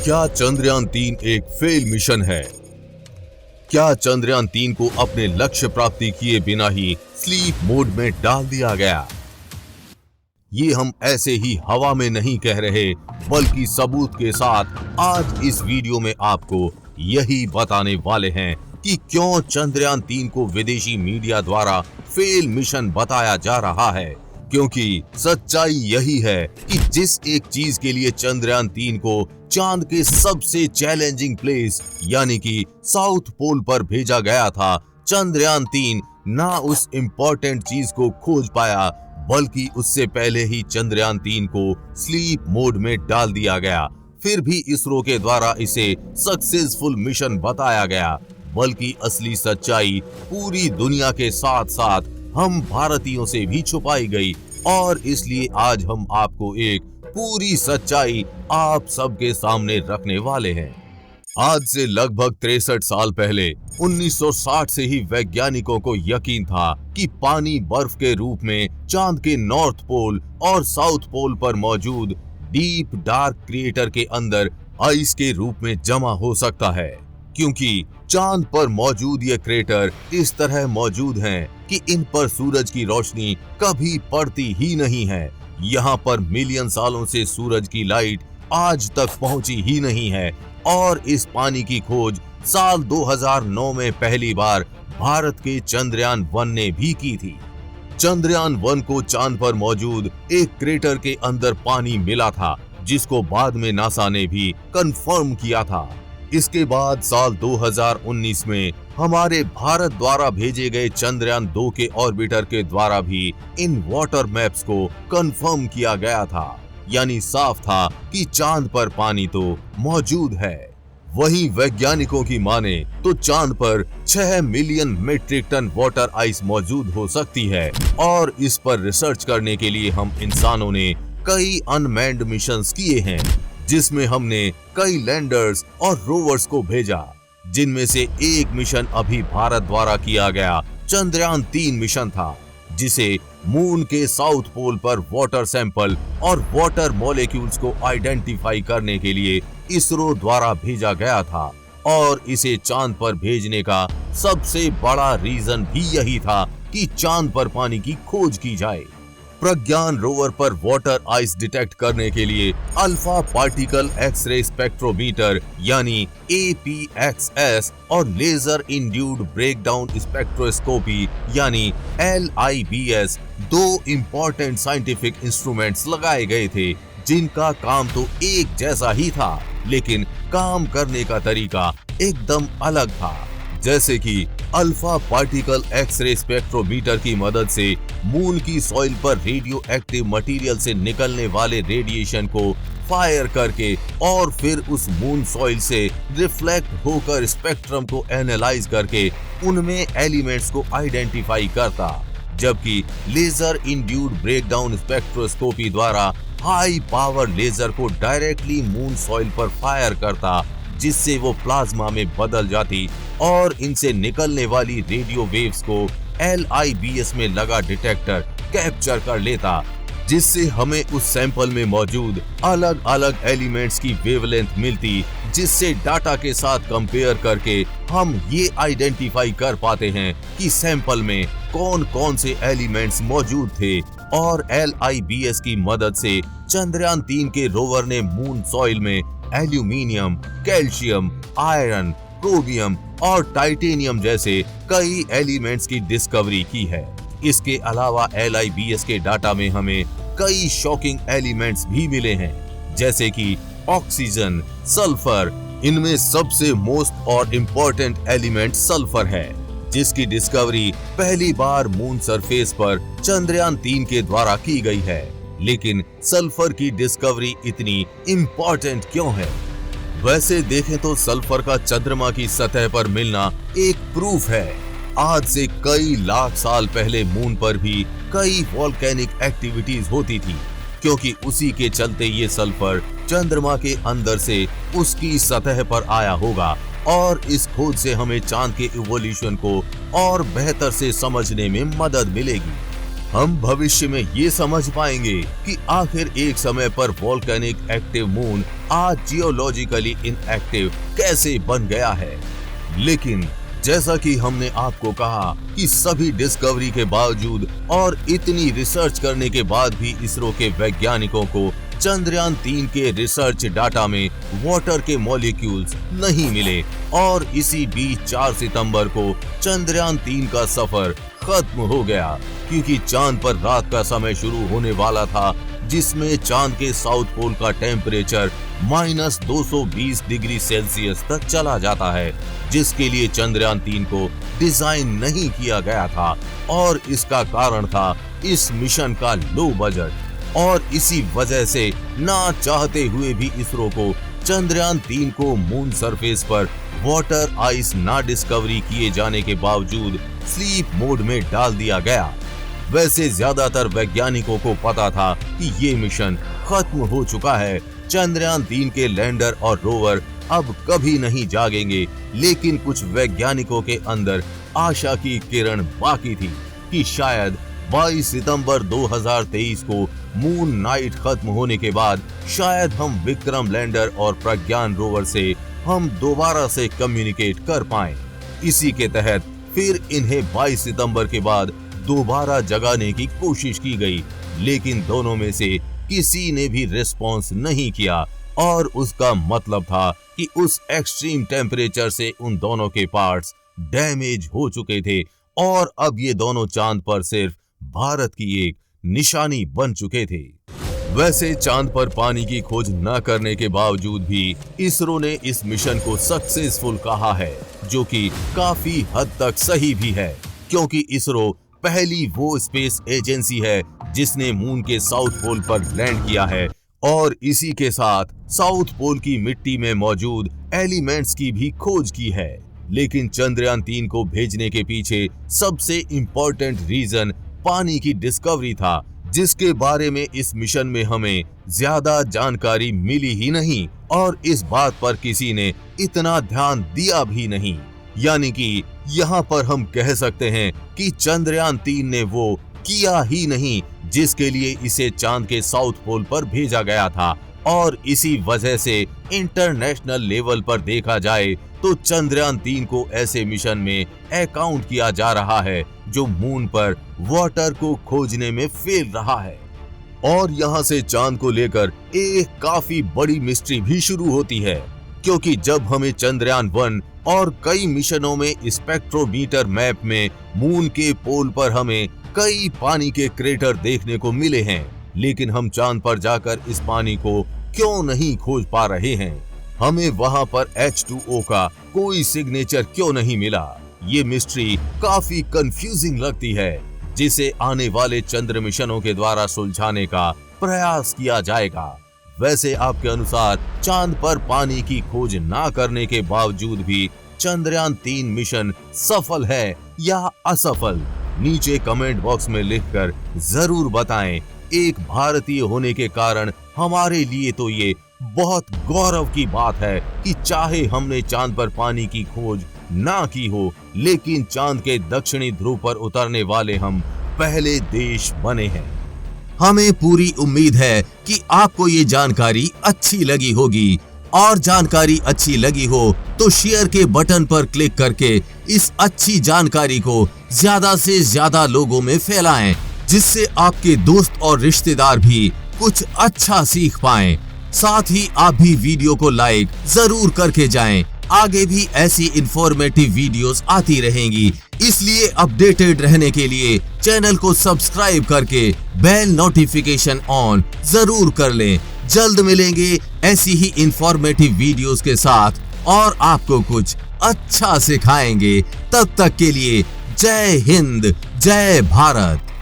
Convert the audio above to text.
क्या चंद्रयान-3 एक fail mission है? क्या चंद्रयान-3 को अपने लक्ष्य प्राप्ति किए बिना ही स्लीप मोड में डाल दिया गया? ये हम ऐसे ही हवा में नहीं कह रहे, बल्कि सबूत के साथ आज इस वीडियो में आपको यही बताने वाले हैं कि क्यों चंद्रयान-3 को विदेशी मीडिया द्वारा फेल मिशन बताया जा रहा है। क्योंकि सच्चाई यही है कि जिस एक चीज के लिए चंद्रयान-3 को चांद के सबसे चैलेंजिंग प्लेस यानी कि साउथ पोल पर भेजा गया था, चंद्रयान-3 ना उस इम्पोर्टेंट चीज को खोज पाया, बल्कि उससे पहले ही चंद्रयान-3 को स्लीप मोड में डाल दिया गया। फिर भी इसरो के द्वारा इसे सक्सेसफुल मिशन बताया गया, बल्कि असली सच्चाई पूरी दुनिया के साथ साथ हम भारतीयों से भी छुपाई गई। और इसलिए आज हम आपको एक पूरी सच्चाई आप सबके सामने रखने वाले हैं। आज से लगभग 63 साल पहले 1960 से ही वैज्ञानिकों को यकीन था कि पानी बर्फ के रूप में चांद के नॉर्थ पोल और साउथ पोल पर मौजूद डीप डार्क क्रिएटर के अंदर आइस के रूप में जमा हो सकता है। क्योंकि चांद पर मौजूद ये क्रेटर इस तरह मौजूद हैं कि इन पर सूरज की रोशनी कभी पड़ती ही नहीं है। यहाँ पर मिलियन सालों से सूरज की लाइट आज तक पहुंची ही नहीं है। और इस पानी की खोज साल 2009 में पहली बार भारत के चंद्रयान-1 ने भी की थी। चंद्रयान-1 को चांद पर मौजूद एक क्रेटर के अंदर पानी मिला था, जिसको बाद में नासा ने भी कंफर्म किया था। इसके बाद साल 2019 में हमारे भारत द्वारा भेजे गए चंद्रयान-2 के ऑर्बिटर के द्वारा भी इन वाटर मैप्स को कंफर्म किया गया था। यानी साफ था कि चांद पर पानी तो मौजूद है। वहीं वैज्ञानिकों की माने तो चांद पर 6 million metric ton water ice मौजूद हो सकती है। और इस पर रिसर्च करने के लिए हम इंसानों ने कई अनमैन्ड मिशंस किए हैं, जिसमें हमने कई लैंडर्स और रोवर्स को भेजा, जिनमें से एक मिशन अभी भारत द्वारा किया गया चंद्रयान-3 मिशन था, जिसे मून के साउथ पोल पर वाटर सैंपल और वाटर मॉलिक्यूल्स को आइडेंटिफाई करने के लिए इसरो द्वारा भेजा गया था। और इसे चांद पर भेजने का सबसे बड़ा रीजन भी यही था कि चांद पर पानी की खोज की जाए। प्रज्ञान रोवर पर वाटर आइस डिटेक्ट करने के लिए अल्फा पार्टिकल एक्सरे स्पेक्ट्रोमीटर यानी APXS और लेजर इंड्यूस्ड ब्रेकडाउन स्पेक्ट्रोस्कोपी यानी LIBS 2 इंपॉर्टेंट साइंटिफिक इंस्ट्रूमेंट्स लगाए गए थे, जिनका काम तो एक जैसा ही था, लेकिन काम करने का तरीका एकदम अलग था। जैसे कि अल्फा पार्टिकल एक्सरे स्पेक्ट्रोमीटर की मदद से मून की सॉइल पर रेडियो एक्टिव मटेरियल से निकलने वाले रेडिएशन को फायर करके और फिर उस मून सॉइल से रिफ्लेक्ट होकर स्पेक्ट्रम को एनालाइज करके उनमें एलिमेंट्स को आइडेंटिफाई करता। जबकि लेजर इंड्यूस्ड ब्रेकडाउन स्पेक्ट्रोस्कोपी द्वारा हाई पावर लेजर को डायरेक्टली मून सॉइल पर फायर करता, जिससे वो प्लाज्मा में बदल जाती और इनसे निकलने वाली रेडियो वेव्स को LIBS में लगा डिटेक्टर कैप्चर कर लेता, जिससे हमें उस सैंपल में मौजूद अलग अलग एलिमेंट्स की वेवलेंथ मिलती, जिससे डाटा के साथ कंपेयर करके हम ये आइडेंटिफाई कर पाते हैं कि सैंपल में कौन कौन से एलिमेंट्स मौजूद थे। और LIBS की मदद से चंद्रयान-3 के रोवर ने मून सॉइल में एल्यूमिनियम, कैल्शियम, आयरन, क्रोमियम और टाइटेनियम जैसे कई एलिमेंट्स की डिस्कवरी की है। इसके अलावा LIBS के डाटा में हमें कई शॉकिंग एलिमेंट्स भी मिले हैं, जैसे कि ऑक्सीजन, सल्फर। इनमें सबसे मोस्ट और इम्पोर्टेंट एलिमेंट सल्फर है, जिसकी डिस्कवरी पहली बार मून सरफेस पर चंद्रयान-3 के द्वारा की गई है। लेकिन सल्फर की डिस्कवरी इतनी इम्पोर्टेंट क्यों है? वैसे देखें तो सल्फर का चंद्रमा की सतह पर मिलना एक प्रूफ है। आज से कई लाख साल पहले मून पर भी कई वोल्केनिक एक्टिविटीज होती थी, क्योंकि उसी के चलते ये सल्फर चंद्रमा के अंदर से उसकी सतह पर आया होगा। और इस खोज से हमें चांद के इवोल्यूशन को और बेहतर से समझने में मदद मिलेगी। हम भविष्य में ये समझ पाएंगे कि आखिर एक समय पर वोल्केनिक एक्टिव मून आज जियोलॉजिकली इनएक्टिव कैसे बन गया है। लेकिन जैसा कि हमने आपको कहा कि सभी डिस्कवरी के बावजूद और इतनी रिसर्च करने के बाद भी इसरो के वैज्ञानिकों को चंद्रयान 3 के रिसर्च डाटा में वाटर के मॉलिक्यूल्स नहीं मिले और इसी बीच 4 सितंबर को चंद्रयान 3 का सफर खत्म हो गया, क्योंकि चांद पर रात का समय शुरू होने वाला था, जिसमें चांद के साउथ पोल का टेम्परेचर -220 डिग्री सेल्सियस तक चला जाता है, जिसके लिए चंद्रयान 3 को डिजाइन नहीं किया गया था। और इसका कारण था इस मिशन का लो बजट, और इसी वजह से ना चाहते हुए भी इसरो को चंद्रयान 3 को मून सरफेस पर वाटर आइस ना डिस्कवरी किए जाने के बावजूद स्लीप मोड में डाल दिया गया। वैसे ज्यादातर वैज्ञानिकों को पता था कि ये मिशन खत्म हो चुका है, चंद्रयान 3 के लैंडर और रोवर अब कभी नहीं जागेंगे। लेकिन कुछ वैज्ञानिकों के अंदर आशा की किरण बाकी थी कि शायद 22 सितंबर 2023 को मून नाइट खत्म होने के बाद शायद हम विक्रम लैंडर और प्रज्ञान रोवर से हम दोबारा से कम्युनिकेट कर पाएं। इसी के तहत फिर इन्हें 22 सितंबर के बाद दोबारा जगाने की कोशिश की गई, लेकिन दोनों में से किसी ने भी रिस्पॉन्स नहीं किया, और उसका मतलब था कि उस एक्सट्रीम टेम्परेचर से उन दोनों के पार्ट्स डैमेज हो चुके थे और अब ये दोनों चांद पर सिर्फ भारत की एक निशानी बन चुके थे। वैसे चांद पर पानी की खोज न करने के बावजूद भी इसरो ने इस मिशन को सक्सेसफुल कहा है, जो कि काफी हद तक सही भी है, क्योंकि इसरो पहली वो स्पेस एजेंसी है जिसने मून के साउथ पोल पर लैंड किया है, और इसी के साथ साउथ पोल की मिट्टी में मौजूद एलिमेंट्स की भी खोज की है। लेकिन चंद्रयान 3 को भेजने के पीछे सबसे इम्पोर्टेंट रीजन पानी की डिस्कवरी था, जिसके बारे में इस मिशन में हमें ज्यादा जानकारी मिली ही नहीं, और इस बात पर किसी ने इतना ध्यान दिया भी नहीं। यानी कि यहाँ पर हम कह सकते हैं कि चंद्रयान 3 ने वो किया ही नहीं जिसके लिए इसे चांद के साउथ पोल पर भेजा गया था, और इसी वजह से इंटरनेशनल लेवल पर देखा जाए तो चंद्रयान 3 को ऐसे मिशन में अकाउंट किया जा रहा है जो मून पर वाटर को खोजने में फेल रहा है। और यहाँ से चांद को लेकर एक काफी बड़ी मिस्ट्री भी शुरू होती है, क्योंकि जब हमें चंद्रयान 1 और कई मिशनों में स्पेक्ट्रोमीटर मैप में मून के पोल पर हमें कई पानी के क्रेटर देखने को मिले हैं, लेकिन हम चांद पर जाकर इस पानी को क्यों नहीं खोज पा रहे हैं? हमें वहां पर H2O का कोई सिग्नेचर क्यों नहीं मिला? ये मिस्ट्री काफी कंफ्यूजिंग लगती है, जिसे आने वाले चंद्र मिशनों के द्वारा सुलझाने का प्रयास किया जाएगा। वैसे आपके अनुसार चांद पर पानी की खोज ना करने के बावजूद भी चंद्रयान 3 मिशन सफल है या असफल? नीचे कमेंट बॉक्स में लिखकर जरूर बताएं। एक भारतीय होने के कारण हमारे लिए तो ये बहुत गौरव की बात है कि चाहे हमने चांद पर पानी की खोज ना की हो, लेकिन चांद के दक्षिणी ध्रुव पर उतरने वाले हम पहले देश बने हैं। हमें पूरी उम्मीद है कि आपको ये जानकारी अच्छी लगी होगी, और जानकारी अच्छी लगी हो तो शेयर के बटन पर क्लिक करके इस अच्छी जानकारी को ज्यादा से ज्यादा लोगों में फैलाएं, जिससे आपके दोस्त और रिश्तेदार भी कुछ अच्छा सीख पाएं। साथ ही आप भी वीडियो को लाइक जरूर करके जाएं। आगे भी ऐसी इंफॉर्मेटिव वीडियोस आती रहेंगी, इसलिए अपडेटेड रहने के लिए चैनल को सब्सक्राइब करके बेल नोटिफिकेशन ऑन जरूर कर लें। जल्द मिलेंगे ऐसी ही इंफॉर्मेटिव वीडियोस के साथ और आपको कुछ अच्छा सिखाएंगे। तब तक के लिए जय हिंद, जय भारत।